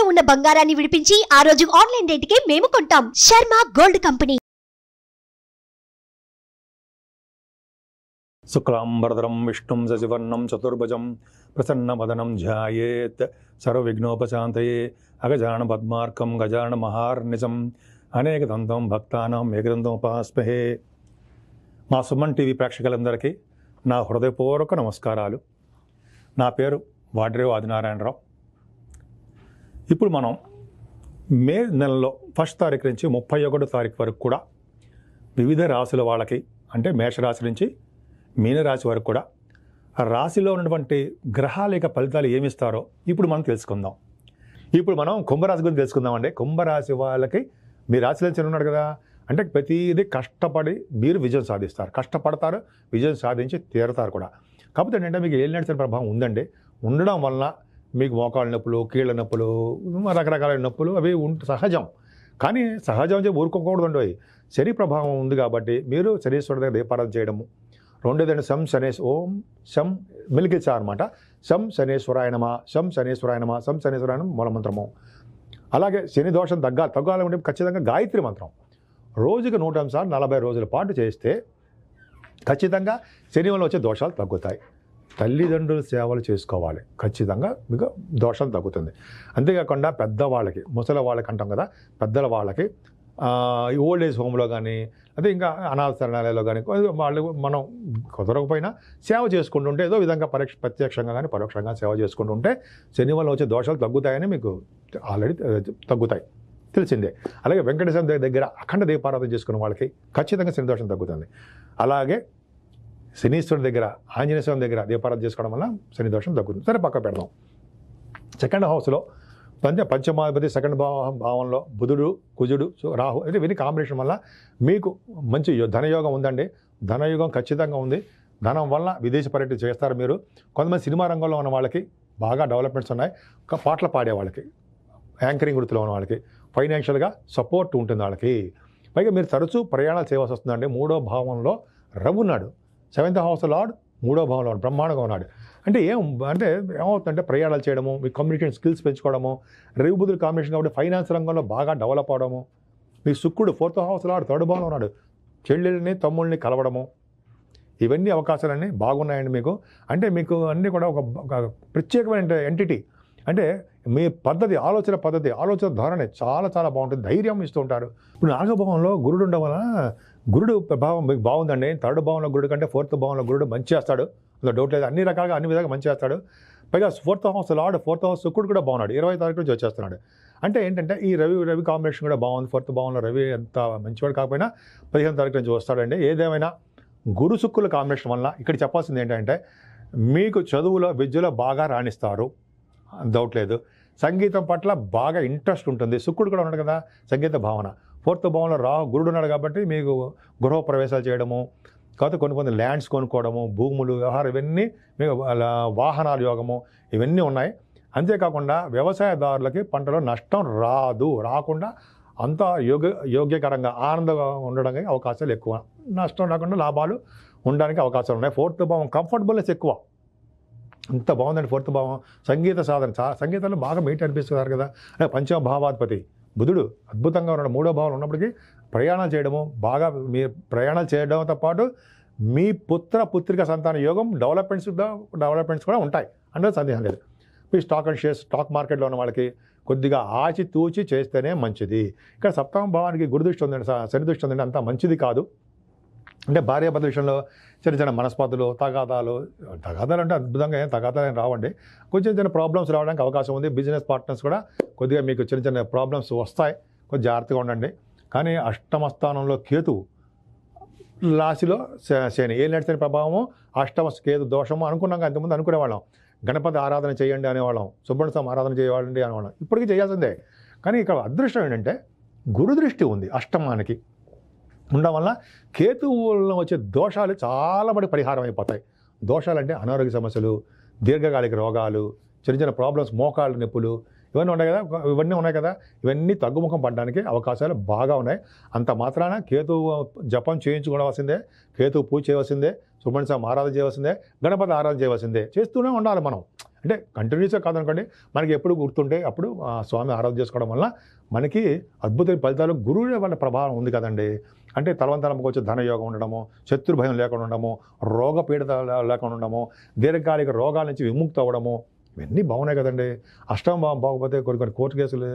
తాకట్టులో ఉన్న బంగారాన్ని విడిపించి ఆ రోజు ఆన్లైన్ రేటుకే మేము కొంటాం. Sharma gold company. శుక్లాంబరధరం విష్ణుం శశివర్ణం చతుర్భుజం ప్రసన్నవదనం ధ్యాయేత్ సర్వవిఘ్నోపశాంతయే అగజాన పద్మార్కం గజాన మహార్నిశం అనేకదంతం భక్తానాం ఏకదంతం ఉపాస్మహే. మా సుమన్ టీవీ ప్రేక్షకులందరికీ నా హృదయపూర్వక నమస్కారాలు. నా పేరు వాడ్రేవు ఆదినారాయణరావు. ఇప్పుడు మనం మే నెలలో 1 తారీఖు నుంచి 31 తారీఖు వరకు కూడా వివిధ రాశుల వాళ్ళకి, అంటే మేషరాశి నుంచి మీనరాశి వరకు కూడా ఆ రాశిలో ఉన్నటువంటి గ్రహాల యొక్క ఫలితాలు ఏమిస్తారో ఇప్పుడు మనం తెలుసుకుందాం. ఇప్పుడు మనం కుంభరాశి గురించి తెలుసుకుందామండి. కుంభరాశి వాళ్ళకి మీ రాశిలో చిన్న ఉన్నాడు కదా, అంటే ప్రతిదీ కష్టపడి మీరు విజయం సాధిస్తారు, కష్టపడతారు, విజయం సాధించి తీరతారు కూడా. కాకపోతే ఏంటంటే మీకు ఏలినాటి ప్రభావం ఉందండి. ఉండడం వలన మీకు మోకాళ్ళ నొప్పులు, కీళ్ళ నొప్పులు, రకరకాల నొప్పులు అవి సహజం. కానీ సహజం చెప్పి ఊరుకోకూడదు. శని ప్రభావం ఉంది కాబట్టి మీరు శనీశ్వరుడి దగ్గర దీపారాధన చేయడము, రెండోదండి శం శనేశ్ ఓం శం మిలికిచా అనమాట. శం శనేశ్వరాయ నమః, శం శనేశ్వరాయ నమః, శం శనేశ్వరాయ నమః మూలమంత్రము. అలాగే శని దోషం తగ్గాలంటే ఖచ్చితంగా గాయత్రి మంత్రం రోజుకి 100 సార్లు 40 రోజుల పాటు చేస్తే ఖచ్చితంగా శని వల్ల వచ్చే దోషాలు తగ్గుతాయి. తల్లిదండ్రుల సేవలు చేసుకోవాలి, ఖచ్చితంగా మీకు దోషం తగ్గుతుంది. అంతేకాకుండా పెద్దవాళ్ళకి, ముసలి వాళ్ళకి అంటాం కదా, పెద్దల వాళ్ళకి ఓల్డ్ ఏజ్ హోమ్లో కానీ అదే ఇంకా అనాథ శరణాలయాల్లో కానీ వాళ్ళు మనం కుదరకపోయినా సేవ చేసుకుంటుంటే ఏదో విధంగా ప్రత్యక్షంగా కానీ పరోక్షంగా సేవ చేసుకుంటుంటే శని వల్ల వచ్చే దోషాలు తగ్గుతాయని మీకు ఆల్రెడీ తగ్గుతాయి, తెలిసిందే. అలాగే వెంకటేశ్వర దగ్గర అఖండ దీపారాధన చేసుకున్న వాళ్ళకి ఖచ్చితంగా శని దోషం తగ్గుతుంది. అలాగే శనీశ్వరుడి దగ్గర, ఆంజనేయ స్వామి దగ్గర దీపారాధన చేసుకోవడం వల్ల శని దోషం తగ్గుతుంది. సరే, పక్క పెడదాం. సెకండ్ హౌస్లో పంచమాధిపతి సెకండ్ భావంలో బుధుడు, కుజుడు, రాహు, అంటే వీరి కాంబినేషన్ వల్ల మీకు మంచి ధనయోగం ఉందండి. ధనయోగం ఖచ్చితంగా ఉంది. ధనం వల్ల విదేశీ పర్యటన చేస్తారు మీరు. కొంతమంది సినిమా రంగంలో ఉన్న వాళ్ళకి బాగా డెవలప్మెంట్స్ ఉన్నాయి. పాటలు పాడే వాళ్ళకి, యాంకరింగ్ వృత్తిలో ఉన్న వాళ్ళకి ఫైనాన్షియల్గా సపోర్ట్ ఉంటుంది వాళ్ళకి. పైగా మీరు తరచూ ప్రయాణాలు చేయవలసి వస్తుందండి. 3వ భావంలో రవి ఉన్నాడు, 7th హౌస్ లార్డ్ 3వ భావంలో బ్రహ్మాండంగా ఉన్నాడు. అంటే ఏమవుతుందంటే ప్రయాణాలు చేయడము, మీ కమ్యూనికేషన్ స్కిల్స్ పెంచుకోవడము, రవి బుధుడు కాంబినేషన్ కాబట్టి ఫైనాన్స్ రంగంలో బాగా డెవలప్ అవడము. మీ శుక్రుడు 4th హౌస్ లార్డ్ 3rd భావంలో ఉన్నాడు, చెల్లెల్ని తమ్ముళ్ళని కలవడము, ఇవన్నీ అవకాశాలన్నీ బాగున్నాయండి మీకు. అంటే మీకు అన్నీ కూడా ఒక ప్రత్యేకమైన ఎంటిటీ. అంటే మీ పద్ధతి, ఆలోచన ధోరణి చాలా చాలా బాగుంటుంది, ధైర్యం ఇస్తూ ఉంటారు. ఇప్పుడు 4వ భావంలో గురుడు ఉండడం వలన గురుడు ప్రభావం మీకు బాగుందండి. 3rd భావంలో గురుడు కంటే 4th భావంలో గురుడు మంచి చేస్తాడు, అందులో డౌట్ లేదు. అన్ని రకాలుగా అన్ని విధాలుగా మంచి చేస్తాడు. పైగా 4th house lord 4th house శుక్రుడు కూడా బాగున్నాడు, 20వ తారీఖు నుంచి వచ్చేస్తున్నాడు. అంటే ఏంటంటే ఈ రవి కాంబినేషన్ కూడా బాగుంది. 4th భావంలో రవి ఎంత మంచివాడు కాకపోయినా 15వ తారీఖు నుంచి వస్తాడండి. ఏదేమైనా గురు శుక్రుల కాంబినేషన్ వల్ల ఇక్కడ చెప్పాల్సింది ఏంటంటే మీకు చదువులో, విద్యలో బాగా రాణిస్తారు, డౌట్ లేదు. సంగీతం పట్ల బాగా ఇంట్రెస్ట్ ఉంటుంది. శుక్రుడు కూడా ఉన్నాడు కదా, సంగీత భావన. 4th భావంలో గురుడు ఉన్నాడు కాబట్టి మీకు గృహ ప్రవేశాలు చేయడము, కాకపోతే కొన్ని ల్యాండ్స్ కొనుక్కోవడము, భూములు, వ్యవహారం, ఇవన్నీ మీకు వాహనాల యోగము ఇవన్నీ ఉన్నాయి. అంతేకాకుండా వ్యవసాయదారులకి పంటలో నష్టం రాకుండా అంతా యోగ్యకరంగా ఆనందంగా ఉండడానికి అవకాశాలు ఎక్కువ, నష్టం రాకుండా లాభాలు ఉండడానికి అవకాశాలు ఉన్నాయి. 4th భావం కంఫర్టబుల్నెస్ ఎక్కువ. అంత బాగుందండి 4th భావం. సంగీత సాధన, సంగీతంలో బాగా మీట్ అనిపిస్తున్నారు కదా. పంచమ భావాధిపతి బుధుడు అద్భుతంగా ఉన్నాడు. 3వ భావం ఉన్నప్పటికీ ప్రయాణాలు చేయడము, బాగా మీ ప్రయాణాలు చేయడంతో పాటు మీ పుత్రిక సంతాన యోగం డెవలప్మెంట్స్ కూడా ఉంటాయి, అంటే సందేహం లేదు. మీ స్టాక్ మార్కెట్లో ఉన్న వాళ్ళకి కొద్దిగా ఆచితూచి చేస్తేనే మంచిది. ఇక్కడ 7వ భావానికి గురుదృష్టి ఉందండి, శని దృష్టి ఉందండి, అంత మంచిది కాదు. అంటే భార్యాభర్తల విషయంలో చిన్న మనస్పర్ధలు, తగాదాలు అంటే అద్భుతంగా తగాదాలు ఏం రావండి. చిన్న ప్రాబ్లమ్స్ రావడానికి అవకాశం ఉంది. బిజినెస్ పార్ట్నర్స్ కూడా కొద్దిగా మీకు చిన్న ప్రాబ్లమ్స్ వస్తాయి, కొంచెం జాగ్రత్తగా ఉండండి. కానీ 8వ స్థానంలో కేతువు, రాశిలో శని, ఏలినాటి శని ప్రభావము, 8వ కేతు దోషము అనుకున్నాక అంతకుముందు అనుకునేవాళ్ళం. గణపతి ఆరాధన చేయండి అనేవాళ్ళం, సుబ్రహ్మణ్య స్వామి ఆరాధన చేయాలండి అనేవాళ్ళం, ఇప్పటికీ చేయాల్సిందే. కానీ ఇక్కడ అదృష్టం ఏంటంటే గురుదృష్టి ఉంది 8వ ఉండడం వల్ల కేతువుల్లో వచ్చే దోషాలు చాలా మటుకు పరిహారం అయిపోతాయి. దోషాలు అంటే అనారోగ్య సమస్యలు, దీర్ఘకాలిక రోగాలు, చిన్న ప్రాబ్లమ్స్, మోకాళ్ళ నొప్పులు, ఇవన్నీ ఉన్నాయి కదా, ఇవన్నీ తగ్గుముఖం పడడానికి అవకాశాలు బాగా ఉన్నాయి. అంత మాత్రాన కేతువు జపం చేయించుకోవాల్సిందే, కేతువు పూజ చేయవలసిందే, సుబ్రహ్మణ్య స్వామి ఆరాధన చేయవలసిందే, గణపతి ఆరాధన చేయవలసిందే, చేస్తూనే ఉండాలి మనం. అంటే కంటిన్యూస్గా కాదనుకోండి, మనకి ఎప్పుడు గుర్తుంటే అప్పుడు స్వామి ఆరాధన చేసుకోవడం వల్ల మనకి అద్భుతమైన ఫలితాలు గురువుల వల్ల ప్రభావం ఉంది కదండి. అంటే తలవంతలకు వచ్చే ధనయోగం ఉండడము, శత్రు భయం లేకుండా ఉండడము, రోగ పీడిత లేకుండా ఉండడము, దీర్ఘకాలిక రోగాల నుంచి విముక్తి అవ్వడము, ఇవన్నీ బాగున్నాయి కదండి. అష్టమ భావం బాగపోతే కొన్ని కోర్టు కేసులు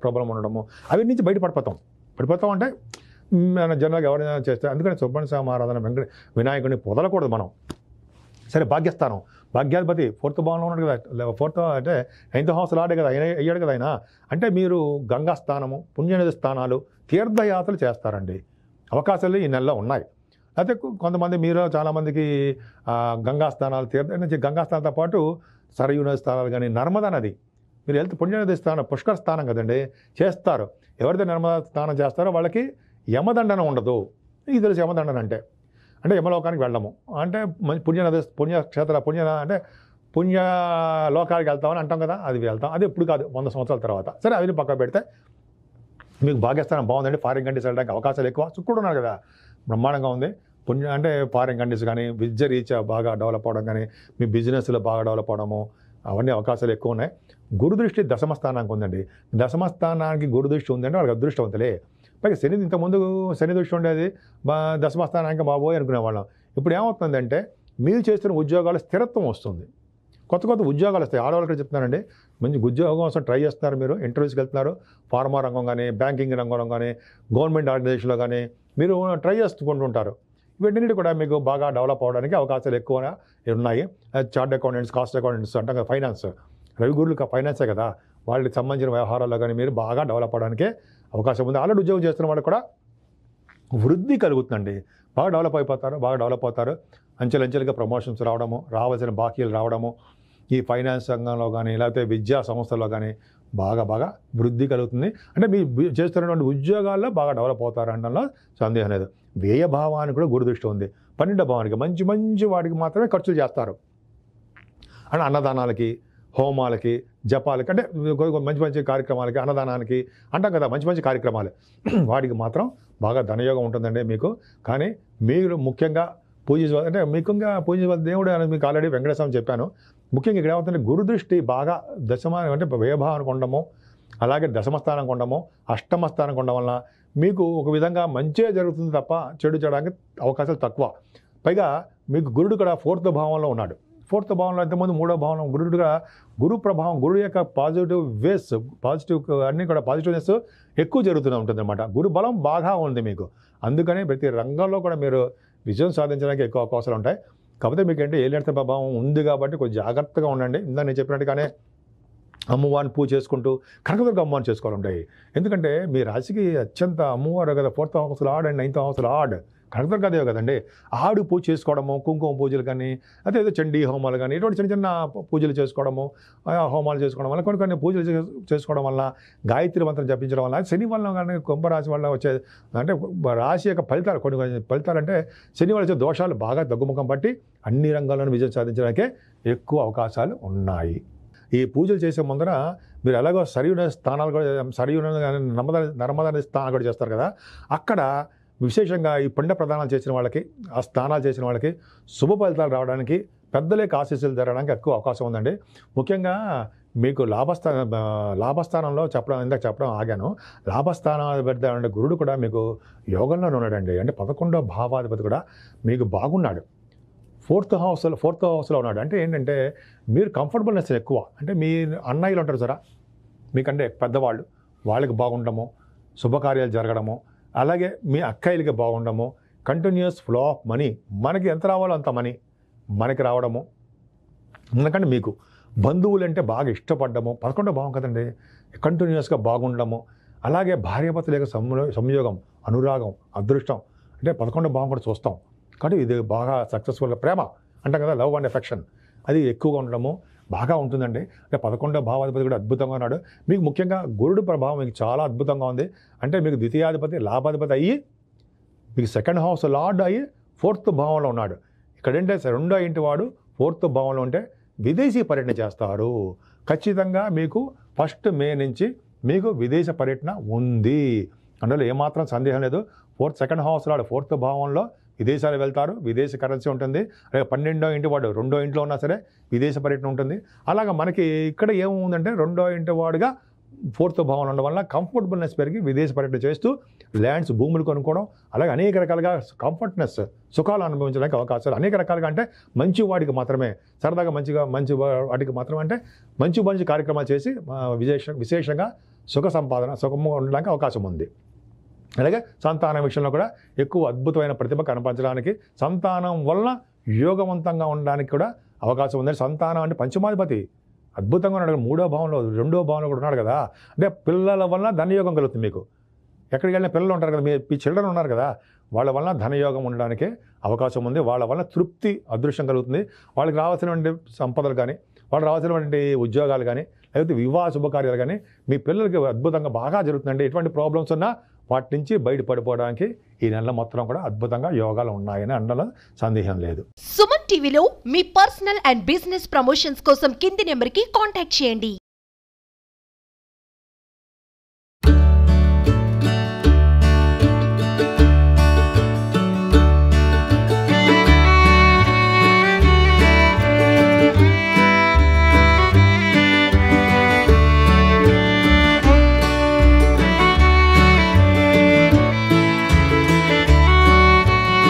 ప్రాబ్లం ఉండడము, అవి నుంచి పడిపోతాం అంటే మన జనరల్గా ఎవరైనా చేస్తే. అందుకని సుబ్రహ్మణ్య స్వామి ఆరాధన వినాయకుడిని వదలకూడదు మనం. సరే, భాగ్యస్థానం, భాగ్యాధిపతి 4th భావంలో ఉన్నాడు కదా, 4th అంటే 9th హౌస్ లాడే కదా అయ్యాడు కదా ఆయన. అంటే మీరు గంగా స్థానము, పుణ్యనది స్థానాలు, తీర్థయాత్రలు చేస్తారండి. అవకాశాలు ఈ నెలలో ఉన్నాయి. అయితే కొంతమంది మీరు చాలామందికి గంగా స్థానాలు గంగా స్థానంతో పాటు సరయూ నది స్థానాలు కానీ, నర్మదా నది మీరు వెళ్తే పుణ్యనది స్థానం, పుష్కర స్థానం కదండి, చేస్తారు. ఎవరైతే నర్మదా స్నానం చేస్తారో వాళ్ళకి యమదండన ఉండదు. ఇది తెలుసు యమదండన అంటే యమలోకానికి వెళ్ళము అంటే పుణ్యనది పుణ్యక్షేత్ర అంటే పుణ్యలోకానికి వెళ్తామని అంటాం కదా, అది వెళ్తాం. అది ఇప్పుడు కాదు, 100 సంవత్సరాల తర్వాత. సరే, అవి పక్క పెడితే మీకు భాగ్యస్థానం బాగుందండి. ఫారిన్ కంట్రీస్ వెళ్ళడానికి అవకాశాలు ఎక్కువ. శుక్రుడు ఉన్నారు కదా, బ్రహ్మాండంగా ఉంది. ఫారిన్ కంట్రీస్ కానీ, విద్య రీత్యా బాగా డెవలప్ అవ్వడం కానీ, మీ బిజినెస్లో బాగా డెవలప్ అవ్వడము, అవన్నీ అవకాశాలు ఎక్కువ ఉన్నాయి. గురుదృష్టి దశమ స్థానానికి ఉందండి. దశమ స్థానానికి గురుదృష్టి ఉందంటే వాళ్ళకి అదృష్టవంతులే. పైగా ఇంతకుముందు శని దృష్టి ఉండేది, దశమ స్థానానికి బాబోయ్ అనుకునేవాళ్ళం. ఇప్పుడు ఏమవుతుందంటే మీరు చేస్తున్న ఉద్యోగాలు స్థిరత్వం వస్తుంది. కొత్త ఉద్యోగాలు వస్తాయి. ఆడవాళ్ళకి చెప్తున్నానండి, మంచి ఉద్యోగం కోసం ట్రై చేస్తున్నారు, మీరు ఇంటర్వ్యూస్కి వెళ్తున్నారు, ఫార్మా రంగం కానీ, బ్యాంకింగ్ రంగంలో కానీ, గవర్నమెంట్ ఆర్గనైజేషన్లో కానీ మీరు ట్రై చేసుకుంటుంటారు. వీటిని కూడా మీకు బాగా డెవలప్ అవ్వడానికి అవకాశాలు ఎక్కువ ఉన్నాయి. చార్ట్ అకౌంటెంట్స్, కాస్ట్ అకౌంటెంట్స్ అంటాం కదా, ఫైనాన్స్, రవిగురులు ఫైనాన్సే కదా, వాళ్ళకి సంబంధించిన వ్యవహారాల్లో కానీ మీరు బాగా డెవలప్ అవ్వడానికే అవకాశం ఉంది. ఆల్రెడీ ఉద్యోగం చేస్తున్న వాళ్ళు కూడా వృద్ధి కలుగుతుందండి. బాగా డెవలప్ అవుతారు. అంచెలంచెలుగా ప్రమోషన్స్ రావడము, రావాల్సిన బాకీలు రావడము, ఈ ఫైనాన్స్ రంగంలో కానీ, లేకపోతే విద్యా సంస్థల్లో కానీ బాగా వృద్ధి కలుగుతుంది. అంటే మీరు చేస్తున్నటువంటి ఉద్యోగాల్లో బాగా డెవలప్ అవుతారు అనడంలో సందేహం లేదు. వ్యయ భావానికి కూడా గురుదృష్టి ఉంది. 12వ భావానికి మంచి వాటికి మాత్రమే ఖర్చులు చేస్తారు. అంటే అన్నదానాలకి, హోమాలకి, జపాలకి, అంటే మంచి కార్యక్రమాలకి, అన్నదానానికి అంటాం కదా, మంచి కార్యక్రమాలు, వాటికి మాత్రం బాగా ధనయోగం ఉంటుందండి మీకు. కానీ మీరు ముఖ్యంగా పూజించవలసిన దేవుడు అని మీకు ఆల్రెడీ వెంకటేశ్వరం చెప్పాను. ముఖ్యంగా ఇక్కడ ఏమవుతుందంటే గురుదృష్టి బాగా అంటే వ్యయభావానికి ఉండము, అలాగే దశమస్థానం ఉండము, అష్టమస్థానం ఉండడం వలన మీకు ఒక విధంగా మంచిగా జరుగుతుంది తప్ప చెడు చేయడానికి అవకాశాలు తక్కువ. పైగా మీకు గురుడు కూడా 4th భావంలో ఉన్నాడు. 4th భావంలో ఎంతమంది 3వ భావంలో గురుడుగా, గురు ప్రభావం, గురుడు యొక్క పాజిటివ్ అన్నీ కూడా పాజిటివ్నెస్ ఎక్కువ జరుగుతూనే ఉంటుంది అనమాట. గురు బలం బాగా ఉంది మీకు. అందుకని ప్రతి రంగంలో కూడా మీరు విజయం సాధించడానికి ఎక్కువ అవకాశాలు ఉంటాయి. కాకపోతే మీకంటే ఏలినాటి ప్రభావం ఉంది కాబట్టి కొంచెం జాగ్రత్తగా ఉండండి. ఇందా నేను చెప్పినట్టుగానే అమ్మవారిని పూజ చేసుకుంటూ కనకదుర్గ అమ్మవారిని చేసుకోవాలంటాయి. ఎందుకంటే మీ రాశికి అత్యంత అమ్మవారు కదా, 4th house lord and 9th house lord Kanaka Durga Devi కదండి. ఆవిడ పూజ చేసుకోవడము, కుంకుమ పూజలు కానీ, అదే ఏదో చండీ హోమాలు కానీ, ఇటువంటి చిన్న పూజలు చేసుకోవడము, హోమాలు చేసుకోవడం వల్ల, కొన్ని పూజలు చేసుకోవడం వల్ల, గాయత్రి మంత్రం జపించడం వల్ల, శని వల్ల కానీ, కుంభరాశి వల్ల వచ్చే అంటే రాశి యొక్క ఫలితాలు, కొన్ని ఫలితాలు అంటే శని వల్ల వచ్చే దోషాలు బాగా తగ్గుముఖం పట్టి అన్ని రంగాల్లోనూ విజయం సాధించడానికే ఎక్కువ అవకాశాలు ఉన్నాయి. ఈ పూజలు చేసే ముందర మీరు ఎలాగో సరయూ స్థానాలు కూడా, నర్మదా నది స్థానాలు కూడా చేస్తారు కదా, అక్కడ విశేషంగా ఈ పిండ ప్రదానాలు చేసిన వాళ్ళకి, ఆ స్నానాలు చేసిన వాళ్ళకి శుభ ఫలితాలు రావడానికి, పెద్దలేక ఆశీస్సులు జరగడానికి ఎక్కువ అవకాశం ఉందండి. ముఖ్యంగా మీకు లాభస్థానంలో ఇందాక చెప్పడం ఆగాను. లాభస్థానాలు పెడతానంటే గురుడు కూడా మీకు యోగంలోనే ఉన్నాడండి. అంటే 11వ భావాధిపతి కూడా మీకు బాగున్నాడు. 4th హౌస్లో ఉన్నాడు. అంటే ఏంటంటే మీరు కంఫర్టబుల్నెస్ ఎక్కువ. అంటే మీ అన్నయ్యలు ఉంటారు సరే, మీకంటే పెద్దవాళ్ళు, వాళ్ళకి బాగుండము, శుభకార్యాలు జరగడము, అలాగే మీ అక్కయ్యలకి బాగుండము, కంటిన్యూస్ ఫ్లో ఆఫ్ మనీ, మనకి ఎంత రావాలో అంత మనీ మనకి రావడము, ఎందుకంటే మీకు బంధువులు అంటే బాగా ఇష్టపడ్డము, 11వ భావం కదండి, కంటిన్యూస్గా బాగుండము, అలాగే భార్యాభర్తల యొక్క సంయోగం, అనురాగం, అదృష్టం, అంటే 11వ భావం కూడా చూస్తాం. కాబట్టి ఇది బాగా సక్సెస్ఫుల్గా ప్రేమ అంటాం కదా, లవ్ అండ్ ఎఫెక్షన్, అది ఎక్కువగా ఉండడము బాగా ఉంటుందండి. అంటే 11వ భావాధిపతి కూడా అద్భుతంగా ఉన్నాడు. మీకు ముఖ్యంగా గురుడు ప్రభావం మీకు చాలా అద్భుతంగా ఉంది. అంటే మీకు ద్వితీయాధిపతి లాభాధిపతి అయ్యి, మీకు 2nd హౌస్ లార్డ్ అయ్యి 4th భావంలో ఉన్నాడు. ఇక్కడ ఏంటంటే 2వ ఇంటి వాడు 4th భావంలో ఉంటే విదేశీ పర్యటన చేస్తారు. ఖచ్చితంగా మీకు 1 మే నుంచి మీకు విదేశ పర్యటన ఉంది, అందులో ఏమాత్రం సందేహం లేదు. 2nd హౌస్ లార్డ్ 4th భావంలో విదేశాలు వెళ్తారు, విదేశీ కరెన్సీ ఉంటుంది. అలాగే 12వ ఇంటి వాడు 2వ ఇంట్లో ఉన్నా సరే విదేశ పర్యటన ఉంటుంది. అలాగా మనకి ఇక్కడ ఏముందంటే 2వ ఇంటి వాడుగా 4th భావన ఉండడం వల్ల కంఫర్టబుల్నెస్ పెరిగి విదేశ పర్యటన చేస్తూ ల్యాండ్స్, భూములు కొనుక్కోవడం, అలాగే అనేక రకాలుగా కంఫర్ట్నెస్, సుఖాలు అనుభవించడానికి అవకాశాలు అనేక రకాలుగా. అంటే మంచి వాడికి మాత్రమే, సరదాగా మంచి వాటికి మాత్రమే, అంటే మంచి కార్యక్రమాలు చేసి విశేషంగా సుఖంగా ఉండడానికి అవకాశం ఉంది. అలాగే సంతానం విషయంలో కూడా ఎక్కువ అద్భుతమైన ప్రతిభ కనపరచడానికి, సంతానం వలన యోగవంతంగా ఉండడానికి కూడా అవకాశం ఉంది. సంతానం అంటే పంచమాధిపతి అద్భుతంగా ఉన్నాడు, 3వ భావంలో 2వ భావంలో కూడా ఉన్నాడు కదా. అంటే పిల్లల వలన ధనయోగం కలుగుతుంది. మీకు ఎక్కడికి వెళ్ళిన పిల్లలు ఉంటారు కదా, మీ చిల్డ్రన్ ఉన్నారు కదా, వాళ్ళ వలన ధనయోగం ఉండడానికి అవకాశం ఉంది. వాళ్ళ వలన తృప్తి, అదృష్టం కలుగుతుంది. వాళ్ళకి రావాల్సినటువంటి సంపదలు కానీ, వాళ్ళకి రావాల్సినటువంటి ఉద్యోగాలు కానీ, లేకపోతే వివాహ శుభకార్యాలు కానీ మీ పిల్లలకి అద్భుతంగా బాగా జరుగుతుందండి. ఎటువంటి ప్రాబ్లమ్స్ ఉన్నా వాటి నుంచి బయటపడిపోవడానికి ఈ నెల మొత్తం కూడా అద్భుతంగా యోగాలు ఉన్నాయని అనడంలో సందేహం లేదు. సుమన్ టీవీలో మీ పర్సనల్ అండ్ బిజినెస్ ప్రమోషన్స్ కోసం కింది నెంబర్కి కాంటాక్ట్ చేయండి.